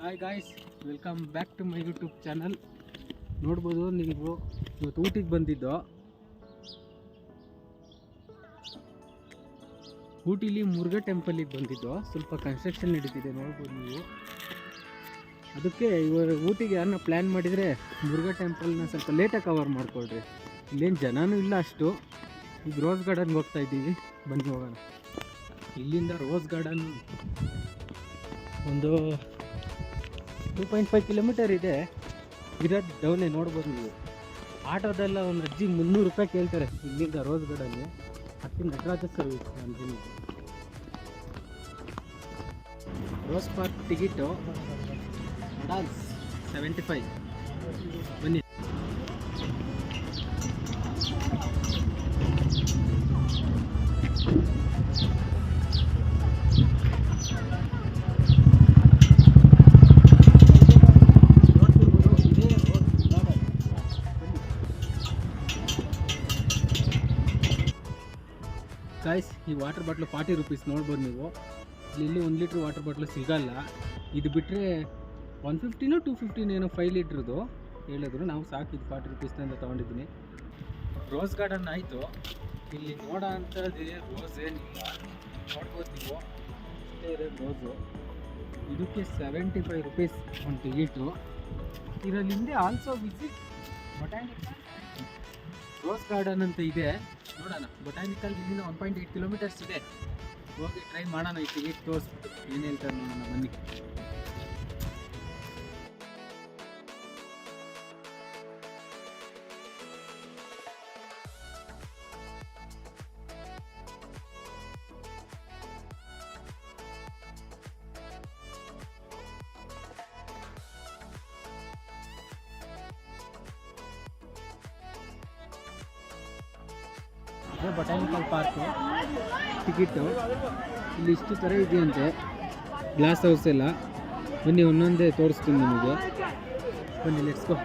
Hi guys, welcome back to my YouTube channel. ನೋಡ್ಬೋದು ನೀವು, ಇವತ್ತು ಊಟಿಗೆ ಬಂದಿದ್ದು. ಊಟಿಲಿ ಮುರುಘಾ ಟೆಂಪಲಿಗೆ ಬಂದಿದ್ದು. ಸ್ವಲ್ಪ ಕನ್ಸ್ಟ್ರಕ್ಷನ್ ನಡೀತಿದೆ, ನೋಡ್ಬೋದು ನೀವು. ಅದಕ್ಕೆ ಇವಾಗ ಊಟಿಗೆ ಯಾರನ್ನ ಪ್ಲ್ಯಾನ್ ಮಾಡಿದರೆ ಮುರುಘಾ ಟೆಂಪಲ್ನ ಸ್ವಲ್ಪ ಲೇಟಾಗಿ ಕವರ್ ಮಾಡ್ಕೊಳ್ರಿ. ಇಲ್ಲೇನು ಜನನೂ ಇಲ್ಲ ಅಷ್ಟು. ಈಗ ರೋಸ್ ಗಾರ್ಡನ್ಗೆ ಹೋಗ್ತಾ ಇದ್ದೀವಿ, ಬನ್ನಿ ಹೋಗೋಣ. ಇಲ್ಲಿಂದ ರೋಸ್ ಗಾರ್ಡನ್ ಒಂದು 2.5 ಕಿಲೋಮೀಟರ್ ಇದೆ. ಇರೋದು ಡೌನೇ, ನೋಡ್ಬೋದು ನೀವು. ಆಟೋದೆಲ್ಲ ಒಂದು ಅಜ್ಜಿ 300 ರೂಪಾಯಿ ಕೇಳ್ತಾರೆ ಇಲ್ಲಿಂದ ರೋಸ್ ಗಾರ್ಡನ್ಗೆ. ಹತ್ತಿನ ನಟರಾಜ ಸರ್ವಿಸ್ ನಾನು ರೋಸ್ ಪಾರ್ಕ್ ಟಿಕೆಟು ಅಡ್ವಾನ್ಸ್ 75. ಬನ್ನಿ. ಗಾಯ್ಸ್, ಈ ವಾಟರ್ ಬಾಟ್ಲು 40 ರೂಪೀಸ್, ನೋಡ್ಬೋದು ನೀವು. ಇಲ್ಲಿ 1 ಲೀಟ್ರ್ ವಾಟರ್ ಬಾಟ್ಲು ಸಿಗಲ್ಲ. ಇದು ಬಿಟ್ಟರೆ 150ನೋ 250 ಏನೋ 5 ಲೀಟ್ರದ್ದು ಹೇಳಿದ್ರು. ನಾವು ಸಾಕು ಇದು 40 ರೂಪೀಸ್ನಿಂದ ತೊಗೊಂಡಿದ್ದೀನಿ. ರೋಸ್ ಗಾರ್ಡನ್ ಆಯಿತು. ಇಲ್ಲಿ ನೋಡೋ ಅಂಥದ್ದು ರೋಸ್ ಏನಿಲ್ಲ, ನೋಡ್ಬೋದು ನೀವು. ಇಷ್ಟೇ ಇರೋದು ರೋಸು. ಇದಕ್ಕೆ 75 ರೂಪೀಸ್ ಒಂದು ಟಿಕೆಟು. ಇದರಲ್ಲಿ ಹಿಂದೆ also visit botanical rose garden ಅಂತ ಇದೆ, ನೋಡೋಣ. ಬೊಟಾನಿಕಲ್ ಇಲ್ಲಿಂದ 1.8 ಕಿಲೋಮೀಟರ್ಸ್ ಇದೆ. ಹೋಗಿ ಟ್ರೈ ಮಾಡೋಣ. ಈ ಟಿಕೆಟ್ ತೋರಿಸ್ಬಿಟ್ಟು ಏನು ಹೇಳ್ತಾರೆ ನೋಡೋಣ, ಬನ್ನಿ. ಬೊಟಾನಿಕಲ್ ಪಾರ್ಕು ಟಿಕೆಟು ಇಲ್ಲಿ ಇಷ್ಟು ಥರ ಇದೆಯಂತೆ. ಗ್ಲಾಸ್ ಹೌಸ್ ಎಲ್ಲ. ಬನ್ನಿ, ಒಂದೊಂದೇ ತೋರಿಸ್ತೀನಿ ನಿಮಗೆ. ಬನ್ನಿ, ಲೆಟ್ಸ್ ಗೋ.